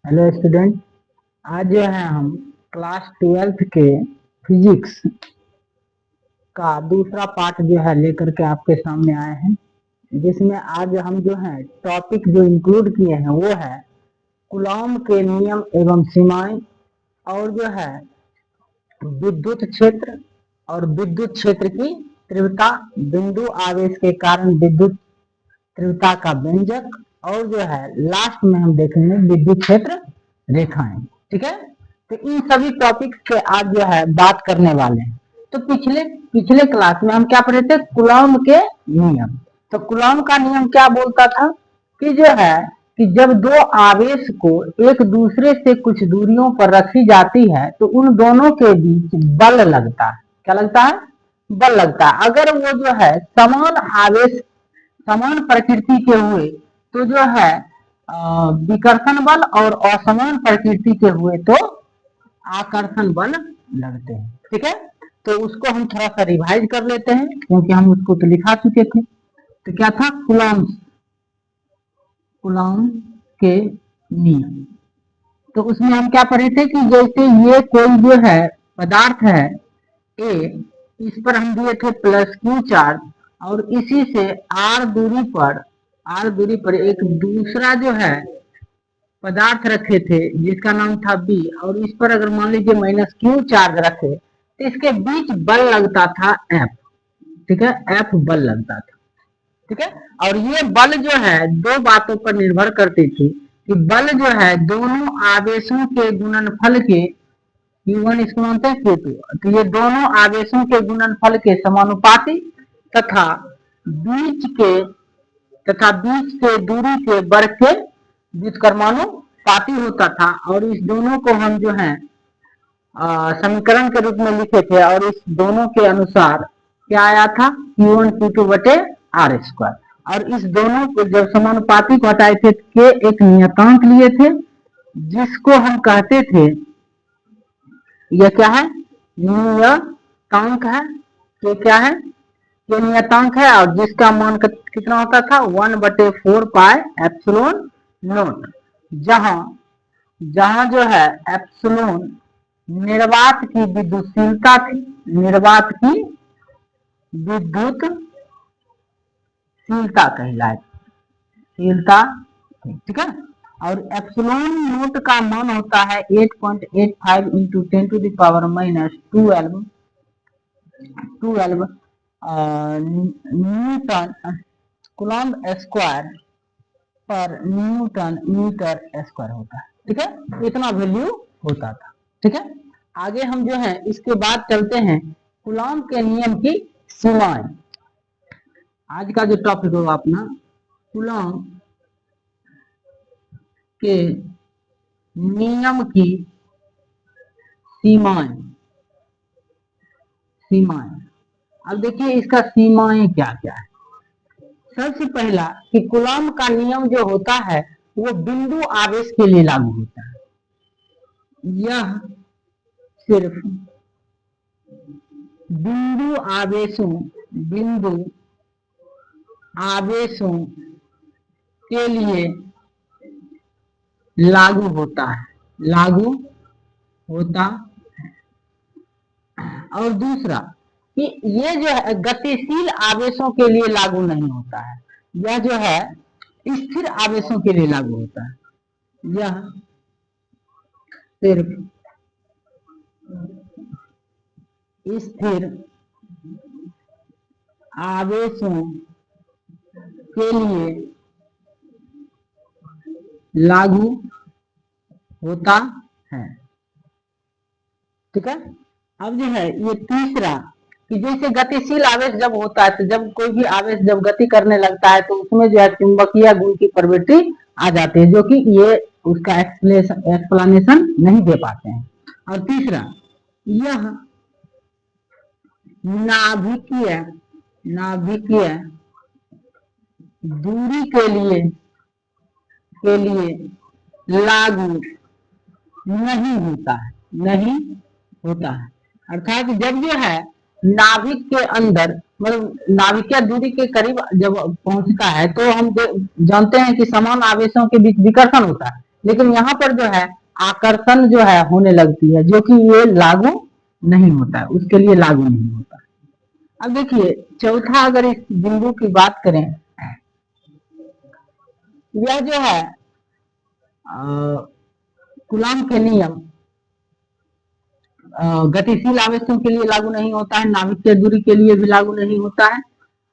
Hello student. आज जो है हम क्लास 12th के फिजिक्स का दूसरा पार्ट जो है लेकर के आपके सामने आए हैं, जिसमें आज हम जो है टॉपिक जो इंक्लूड किए हैं वो है कूलॉम के नियम एवं सीमाएं, और जो है विद्युत क्षेत्र और विद्युत क्षेत्र की तीव्रता, बिंदु आवेश के कारण विद्युत तीव्रता का व्यंजक, और जो है लास्ट में हम देखेंगे विद्युत क्षेत्र रेखाएं। ठीक है, तो इन सभी टॉपिक्स पे आज जो है बात करने वाले हैं। तो पिछले पिछले क्लास में हम क्या पढ़े थे? कूलॉम के नियम। तो कूलॉम का नियम क्या बोलता था कि जो है कि जब दो आवेश को एक दूसरे से कुछ दूरियों पर रखी जाती है तो उन दोनों के बीच बल लगता है। क्या लगता है? बल लगता है। अगर वो जो है समान आवेश, समान प्रकृति के हुए तो जो है विकर्षण बल, और असमान प्रकृति के हुए तो आकर्षण बल लगते हैं। ठीक है, तो उसको हम थोड़ा सा रिवाइज कर लेते हैं क्योंकि हम उसको तो लिखा चुके थे। तो क्या था? कूलॉम के नियम। तो उसमें हम क्या पढ़े थे कि जैसे ये कोई जो है पदार्थ है ए, इस पर हम दिए थे प्लस क्यू चार्ज, और इसी से आर दूरी पर एक दूसरा जो है पदार्थ रखे थे जिसका नाम था बी, और इस पर अगर मान लीजिए माइनस क्यू चार्ज रखे तो इसके बीच बल लगता था एफ। ठीक है, एफ बल लगता था। ठीक है, और ये बल जो है दो बातों पर निर्भर करती थी कि बल जो है दोनों आवेशों के गुणनफल के Q1 इसको मानते हैं Q2, तो ये दोनों आवेशों के गुणनफल के समानुपाती तथा बीच के दूरी के वर्ग के व्युत्क्रमानुपाती होता था। और इस दोनों को हम जो है समीकरण के रूप में लिखे थे, और इस दोनों के अनुसार क्या आया था? Q1 Q2 बटे आर स्क्वायर। और इस दोनों को जब समानुपाती को हटाए थे के एक नियतांक लिए थे जिसको हम कहते थे, यह क्या है? नियतांक है। ये क्या है? ये नियतांक है, और जिसका मान कितना होता था? 1/4 पाई एप्सिलॉन नॉट। जहां जहां जो है एप्सिलॉन निर्वात की विद्युतशीलता थी, निर्वात की विद्युतशीलता कहलाती। ठीक है, और एप्सिलॉन नोट का मान होता है 8.85 into 10 to the power minus 12 newton coulomb square पर न्यूटन मीटर स्क्वायर होता है। ठीक है, इतना वैल्यू होता था। ठीक है, आगे हम जो है इसके बाद चलते हैं कूलॉम के नियम की सीमाएं। आज का जो टॉपिक होगा अपना कूलॉम के नियम की सीमाएं। अब देखिए इसका सीमाएं क्या क्या है। सबसे पहला कि कूलॉम का नियम जो होता है वो बिंदु आवेश के लिए लागू होता है। यह सिर्फ बिंदु आवेशों के लिए लागू होता है। और दूसरा कि ये जो है गतिशील आवेशों के लिए लागू नहीं होता है, यह जो है स्थिर आवेशों के लिए लागू होता है। यह सिर्फ स्थिर आवेशों के लिए लागू होता है। ठीक है, अब जो है ये तीसरा कि जैसे गतिशील आवेश जब होता है, तो जब कोई भी आवेश जब गति करने लगता है तो उसमें जो है चुंबकीय गुण की प्रवृत्ति आ जाती है, जो कि ये उसका एक्सप्लेनेशन नहीं दे पाते हैं। और तीसरा, यह नाभिकीय दूरी के लिए लागू नहीं होता है। अर्थात जब जो है नाभिक के अंदर, मतलब नाभिकीय दूरी के करीब जब पहुंचता है तो हम जानते हैं कि समान आवेशों के बीच विकर्षण होता है, लेकिन यहाँ पर जो है आकर्षण जो है होने लगती है, जो कि ये लागू नहीं होता है, उसके लिए लागू नहीं होता। अब देखिए चौथा, अगर इस बिंदु की बात करें, यह जो है कूलॉम के नियम गतिशील आवेशों के लिए लागू नहीं होता है, नाभिकीय दूरी के लिए भी लागू नहीं होता है,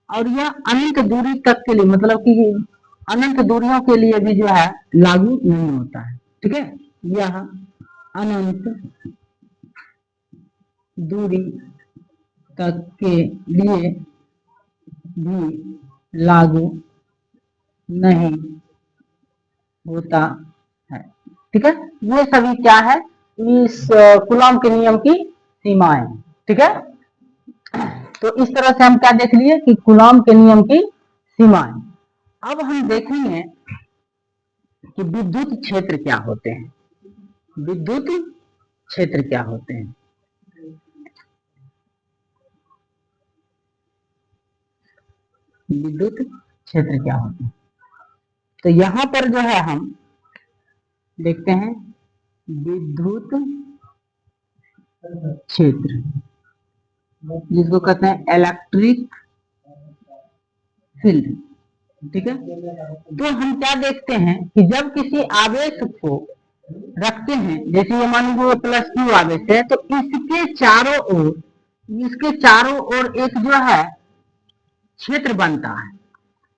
और यह अनंत दूरी तक के लिए, मतलब कि अनंत दूरियों के लिए भी जो है लागू नहीं होता है। ठीक है, यह अनंत दूरी तक के लिए भी लागू नहीं होता है। ठीक है, ये सभी क्या है, इस कूलॉम के नियम की सीमाएं। ठीक है, तो इस तरह से हम क्या देख लिए कि कूलॉम के नियम की सीमाएं। अब हम देखेंगे कि विद्युत क्षेत्र क्या होते हैं। विद्युत क्षेत्र क्या होते हैं? विद्युत क्षेत्र क्या होते हैं? तो यहां पर जो है हम देखते हैं विद्युत क्षेत्र, जिसको कहते हैं इलेक्ट्रिक फील्ड। ठीक है, तो हम क्या देखते हैं कि जब किसी आवेश को रखते हैं, जैसे ये मान लीजिए प्लस क्यू आवेश है, तो इसके चारों ओर एक जो है क्षेत्र बनता है,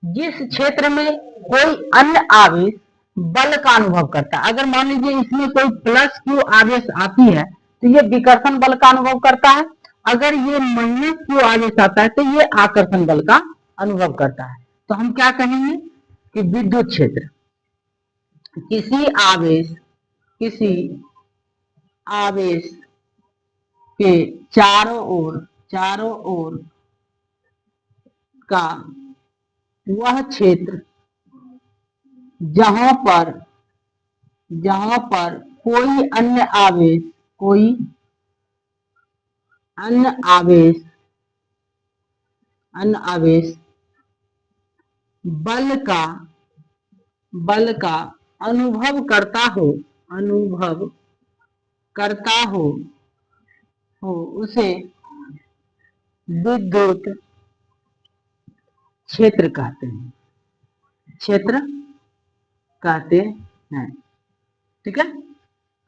जिस क्षेत्र में कोई अन्य आवेश बल का अनुभव करता है। अगर मान लीजिए इसमें कोई प्लस क्यू आवेश आती है तो ये विकर्षण बल का अनुभव करता है, अगर ये माइनस क्यू आवेश आता है तो ये आकर्षण बल का अनुभव करता है। तो हम क्या कहेंगे कि विद्युत क्षेत्र किसी आवेश के चारों ओर का वह क्षेत्र जहां पर कोई अन्य आवेश बल का अनुभव करता हो उसे विद्युत क्षेत्र कहते हैं। ठीक है,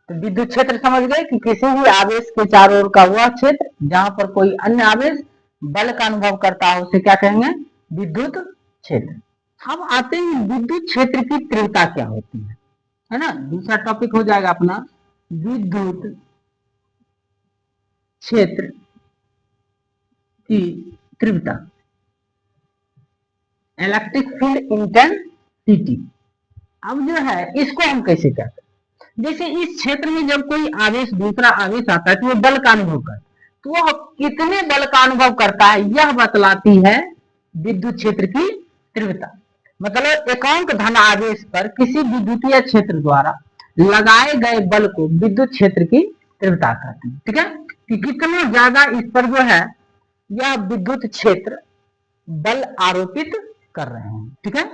तो विद्युत क्षेत्र समझ गए कि किसी भी आवेश के चारों ओर का वह क्षेत्र जहां पर कोई अन्य आवेश बल का अनुभव करता हो उसे क्या कहेंगे? विद्युत क्षेत्र। हम आते हैं विद्युत क्षेत्र की तीव्रता क्या होती है ना, दूसरा टॉपिक हो जाएगा अपना विद्युत क्षेत्र की तीव्रता, इलेक्ट्रिक फील्ड इंटेंसिटी। अब जो है इसको हम कैसे कहते हैं? जैसे इस क्षेत्र में जब कोई आवेश दूसरा आवेश आता है तो वो बल का अनुभव करता है, तो वह कितने बल का अनुभव करता है यह बतलाती है विद्युत क्षेत्र की तीव्रता। मतलब एकांक धन आवेश पर किसी विद्युतीय क्षेत्र द्वारा लगाए गए बल को विद्युत क्षेत्र की तीव्रता कहते हैं। ठीक है, कि कितना ज्यादा इस पर जो है यह विद्युत क्षेत्र बल आरोपित कर रहे हैं। ठीक है,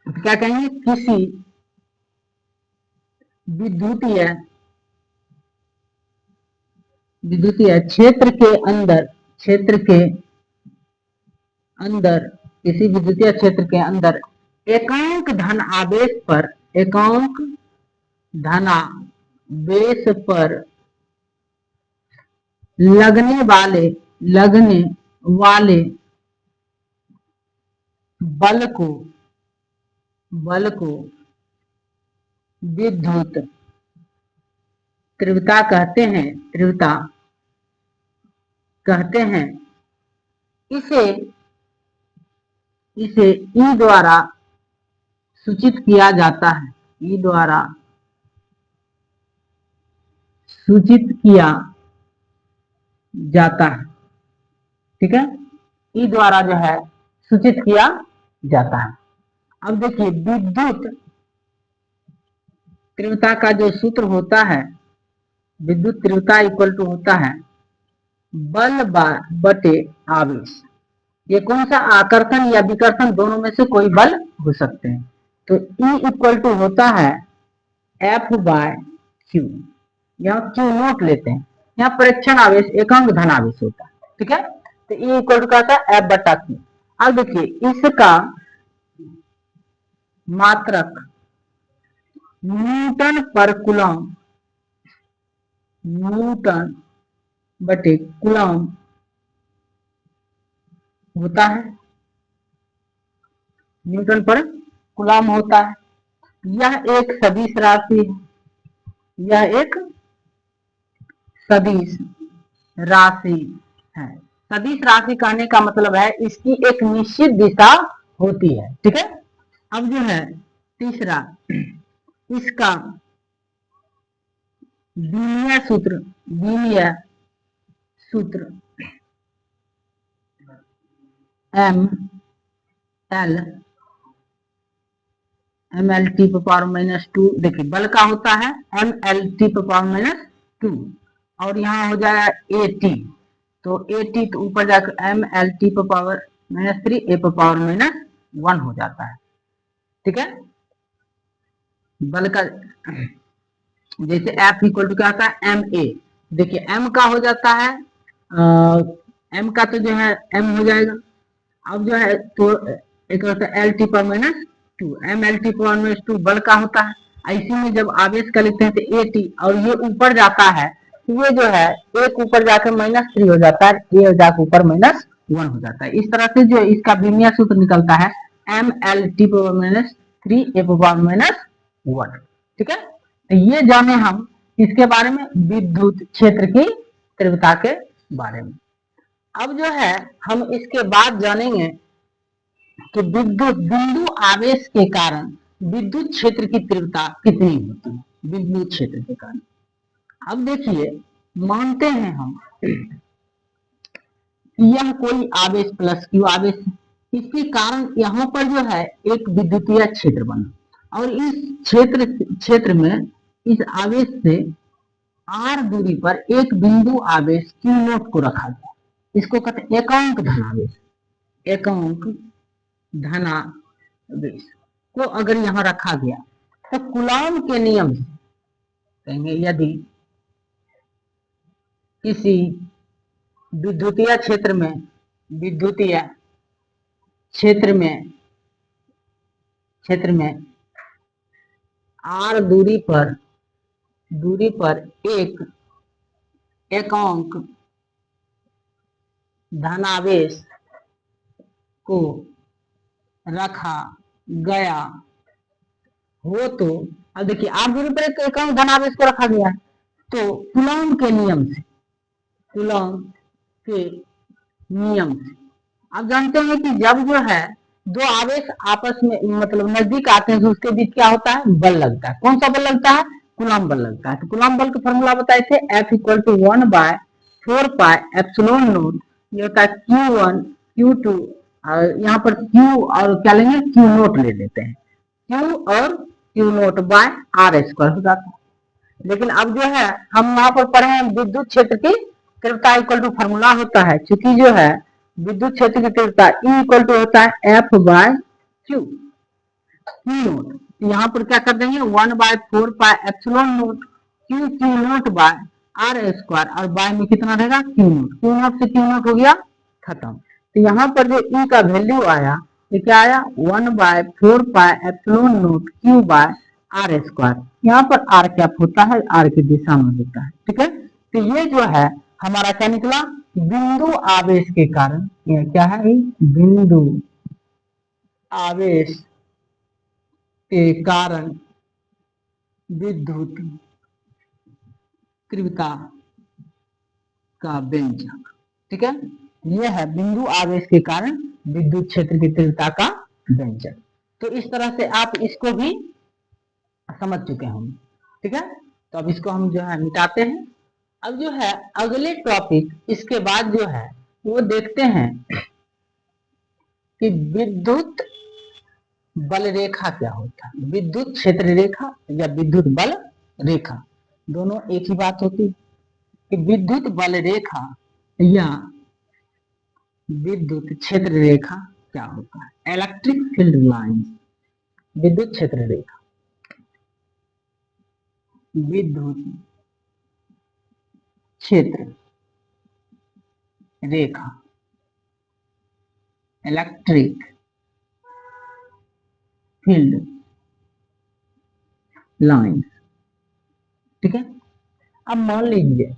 तो क्या कहेंगे? किसी विद्युतीय क्षेत्र के अंदर किसी विद्युतीय क्षेत्र के अंदर एकांक धनावेश पर लगने वाले बल को विद्युत तीव्रता कहते हैं। इसे ई द्वारा सूचित किया जाता है। ठीक है, ई द्वारा जो है सूचित किया जाता है। अब देखिए विद्युत तीव्रता का जो सूत्र होता है, विद्युत तीव्रता इक्वल टू होता है बल बटे आवेश। ये कौन सा? आकर्षण या विकर्षण, दोनों में से कोई बल हो सकते हैं। तो E इक्वल टू होता है एफ बाय क्यू, यहाँ क्यू नोट लेते हैं, यहाँ परीक्षण आवेश एकांक धन आवेश होता है, ठीक है। तो ई इक्वल टू क्या था, एफ बटा क्यू। अब देखिए इसका मात्रक न्यूटन पर कूलम, न्यूटन बटे कूलम होता है, न्यूटन पर कूलम होता है। यह एक सदिश राशि है, यह एक सदिश राशि है। सदिश राशि कहने का मतलब है इसकी एक निश्चित दिशा होती है, ठीक है। अब जो है तीसरा, इसका विमीय सूत्र, विमीय सूत्र M L T power minus two, देखिए बल का होता है M L T power minus two, और यहाँ हो जाएगा ए टी, तो ए टी तो ऊपर जाकर M L T power minus three A power minus one हो जाता है, ठीक है। बल का जैसे F इक्वल टू क्या होता है, एम ए, देखिए एम का हो जाता है एम का तो जो है एम हो जाएगा, अब जो है तो एक होता है L T power minus two, M L T power minus two बल का होता है। ऐसे में जब आवेश का लिखते हैं तो ए टी, और ये ऊपर जाता है, ये जो है एक ऊपर जाकर माइनस थ्री हो जाता है, ए जाकर ऊपर माइनस वन हो जाता है। इस तरह से जो इसका विमीय सूत्र निकलता है M L T power minus three A power minus one, ठीक है। तो ये जाने हम इसके बारे में, विद्युत क्षेत्र की तीव्रता के बारे में। अब जो है हम इसके बाद जानेंगे कि विद्युत बिंदु आवेश के कारण विद्युत क्षेत्र की तीव्रता कितनी होती है, विद्युत क्षेत्र के कारण। अब देखिए मानते हैं हम कि यह कोई आवेश प्लस क्यू आवेश है, इसके कारण यहाँ पर जो है एक विद्युतीय क्षेत्र बना, और इस क्षेत्र में इस आवेश से आर दूरी पर एक बिंदु आवेश क्यू नोट को रखा गया, इसको कहते हैं एकांक धनावेश, एकांक धनावेश को अगर यहाँ रखा गया तो कूलॉम के नियम से कहेंगे यदि किसी विद्युतीय क्षेत्र में, विद्युतीय क्षेत्र में आर दूरी पर एक एकांक धनावेश को रखा गया हो, तो अब देखिए आर दूरी पर एक एकांक धनावेश को रखा गया है, तो कूलॉम के नियम से, कूलॉम के नियम से आप जानते हैं कि जब जो है दो आवेश आपस में मतलब नजदीक आते हैं तो उसके बीच क्या होता है, बल लगता है। कौन सा बल लगता है, कूलॉम बल लगता है। तो कूलॉम बल का फॉर्मूला बताए थे F equal to 1/4 epsilon naught, ये होता है Q1 Q2, यहाँ पर Q और क्या लेंगे, Q नोट ले लेते हैं, Q और Q naught by R square हो जाता है। लेकिन अब जो है हम यहाँ पर पढ़े हैं विद्युत क्षेत्र की तीव्रता इक्वल टू फॉर्मूला होता है, चूंकि जो है विद्युत क्षेत्र की तीव्रता E इक्वल टू होता है F बाय Q नोट, यहाँ पर क्या कर देंगे 1/4 epsilon naught Q naught by R square, और बाय में कितना रहेगा Q नोट से Q नोट हो गया खत्म। तो यहाँ पर जो E का वैल्यू आया, ये क्या आया 1/4 epsilon naught Q by R square, यहाँ पर R क्या होता है, R की दिशा में होता है, ठीक है। तो ये जो है हमारा क्या निकला, बिंदु आवेश के कारण, ये क्या है, बिंदु आवेश के कारण विद्युत तीव्रता का व्यंजक, ठीक है। यह है बिंदु आवेश के कारण विद्युत क्षेत्र की तीव्रता का व्यंजक। तो इस तरह से आप इसको भी समझ चुके होंगे, ठीक है। तो अब इसको हम जो है मिटाते हैं। अब जो है अगले टॉपिक इसके बाद जो है वो देखते हैं कि विद्युत बल रेखा क्या होता है, विद्युत क्षेत्र रेखा या विद्युत बल रेखा, दोनों एक ही बात होती है कि विद्युत बल रेखा या विद्युत क्षेत्र रेखा क्या होता है। इलेक्ट्रिक फील्ड लाइन, विद्युत क्षेत्र रेखा, विद्युत क्षेत्र रेखा, इलेक्ट्रिक फील्ड लाइन। ठीक है। अब मान लीजिए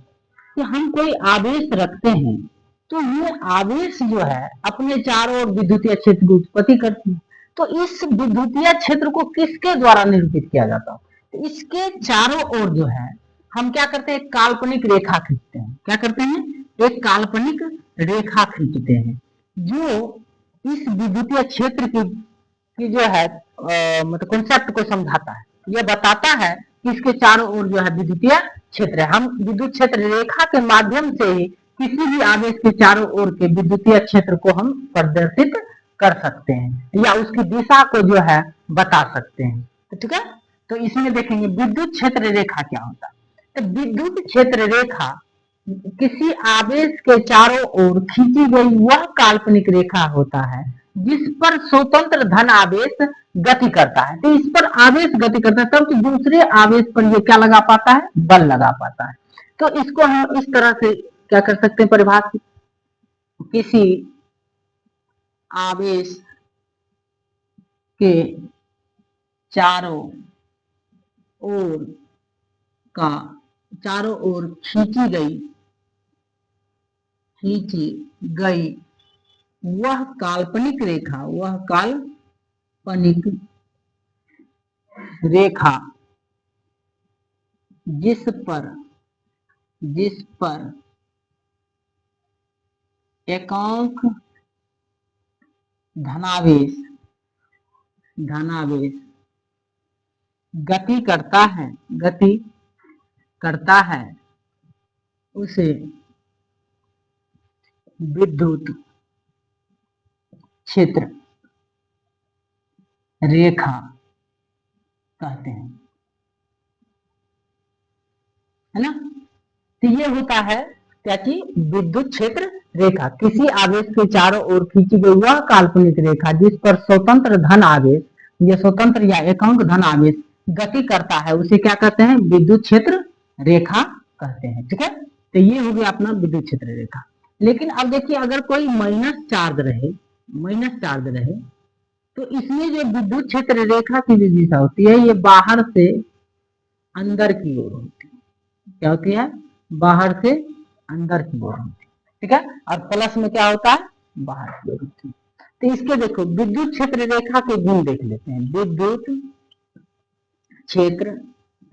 कि हम कोई आवेश रखते हैं, तो ये आवेश जो है अपने चारों ओर विद्युतीय क्षेत्र की उत्पत्ति करती है। तो इस विद्युतीय क्षेत्र को किसके द्वारा निरूपित किया जाता है? तो इसके चारों ओर जो है हम क्या करते हैं, काल्पनिक रेखा खींचते हैं। क्या करते हैं? एक काल्पनिक रेखा खींचते हैं जो इस विद्युतीय क्षेत्र की जो है मतलब कॉन्सेप्ट को समझाता है। यह बताता है कि इसके चारों ओर जो है विद्युतीय क्षेत्र है। हम विद्युत क्षेत्र रेखा के माध्यम से ही किसी भी आवेश के चारों ओर के विद्युतीय क्षेत्र को हम प्रदर्शित कर सकते हैं या उसकी दिशा को जो है बता सकते हैं। तो ठीक है। तो इसमें देखेंगे विद्युत क्षेत्र रेखा क्या होता है। तो विद्युत क्षेत्र रेखा किसी आवेश के चारों ओर खींची गई वह काल्पनिक रेखा होता है जिस पर स्वतंत्र धन आवेश गति करता है। तो इस पर आवेश गति करता है तब तो दूसरे आवेश पर ये क्या लगा पाता है, बल लगा पाता है। तो इसको हम इस तरह से क्या कर सकते हैं परिभाषित, किसी आवेश के चारों ओर का चारों ओर खींची गई वह काल्पनिक रेखा जिस पर एकांक धनावेश गति करता है उसे विद्युत क्षेत्र रेखा कहते हैं, है ना। तो ये होता है क्या कि विद्युत क्षेत्र रेखा किसी आवेश के चारों ओर खींची गई वह काल्पनिक रेखा जिस पर स्वतंत्र धन आवेश या स्वतंत्र या एकांक धन आवेश गति करता है उसे क्या कहते हैं, विद्युत क्षेत्र रेखा कहते हैं। ठीक है। तो ये हो गया अपना विद्युत क्षेत्र रेखा। लेकिन अब देखिए अगर कोई माइनस चार्ज रहे तो इसमें जो विद्युत क्षेत्र रेखा की जो दिशा होती है ये बाहर से अंदर की ओर होती है। क्या होती है? बाहर से अंदर की ओर होती है। ठीक है। और प्लस में क्या होता है, बाहर की ओर होती है। तो इसके देखो विद्युत क्षेत्र रेखा के गुण देख लेते हैं। विद्युत क्षेत्र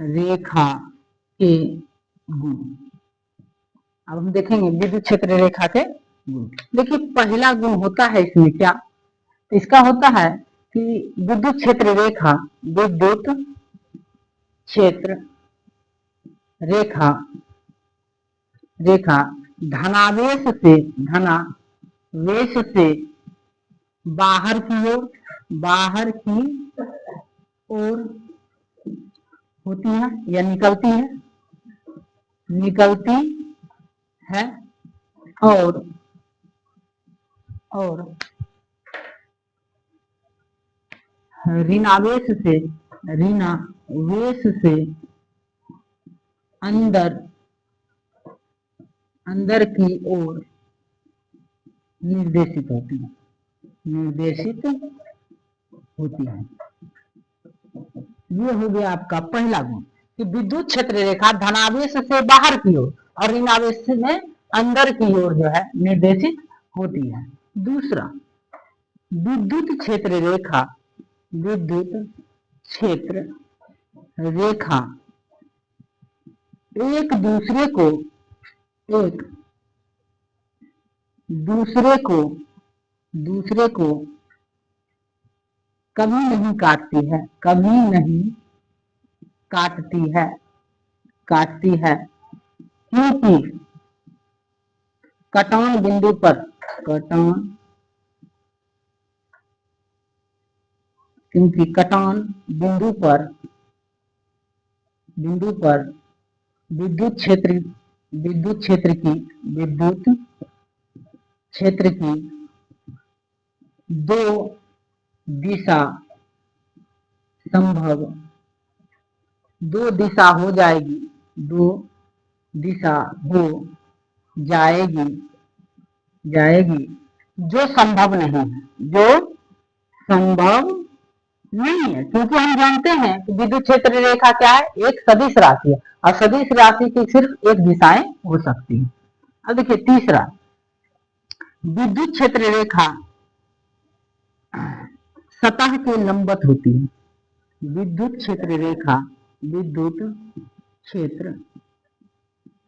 रेखा के गुण अब हम देखेंगे विद्युत क्षेत्र रेखा के गुण। देखिए पहला गुण होता है इसमें क्या, इसका होता है कि विद्युत क्षेत्र रेखा धनावेश से बाहर की ओर होती है या निकलती है और ऋणावेश से अंदर की ओर निर्देशित होती है। ये हो गया आपका पहला गुण कि विद्युत क्षेत्र रेखा धनावेश से बाहर की ओर और ऋणावेश में अंदर की ओर जो है निर्देशित होती है। दूसरा, विद्युत क्षेत्र रेखा एक दूसरे को कभी नहीं काटती है क्योंकि कटान बिंदु पर विद्युत क्षेत्र की दो दिशा संभव दो दिशा हो जाएगी, दो दिशा हो जाएगी, जाएगी, जो संभव नहीं है, जो संभव नहीं है, क्योंकि हम जानते हैं कि विद्युत क्षेत्र रेखा क्या है, एक सदिश राशि है और सदिश राशि की सिर्फ एक दिशाएं हो सकती है। अब देखिए तीसरा, विद्युत क्षेत्र रेखा सतह के लंबवत होती है। विद्युत क्षेत्र रेखा, विद्युत क्षेत्र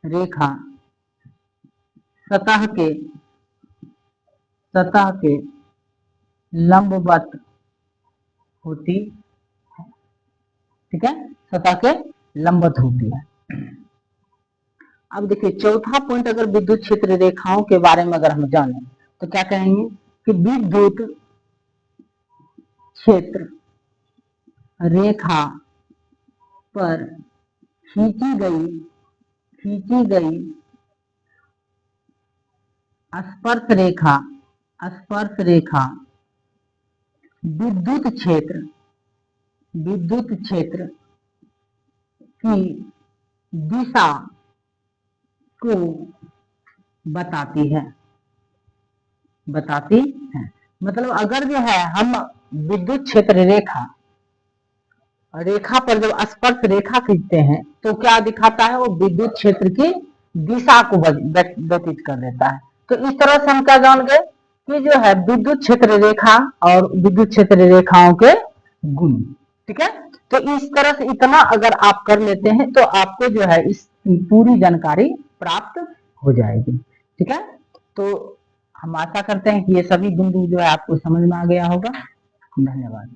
रेखा सतह के लंबवत होती है, ठीक है, सतह के लंबवत होती है। अब देखिए चौथा पॉइंट, अगर विद्युत क्षेत्र रेखाओं के बारे में अगर हम जाने तो क्या कहेंगे कि विद्युत क्षेत्र रेखा पर खींची गई स्पर्श रेखा विद्युत क्षेत्र की दिशा को बताती है, मतलब अगर जो है हम विद्युत क्षेत्र रेखा पर जब स्पर्श रेखा खींचते हैं तो क्या दिखाता है, वो विद्युत क्षेत्र की दिशा को व्यतीत कर देता है। तो इस तरह से हम क्या जान गए कि जो है विद्युत क्षेत्र रेखा और विद्युत क्षेत्र रेखाओं के गुण, ठीक है। तो इस तरह से इतना अगर आप कर लेते हैं तो आपको जो है इस पूरी जानकारी प्राप्त हो जाएगी, ठीक है। तो हम आशा करते हैं कि ये सभी बिंदु जो है आपको समझ में आ गया होगा। धन्यवाद।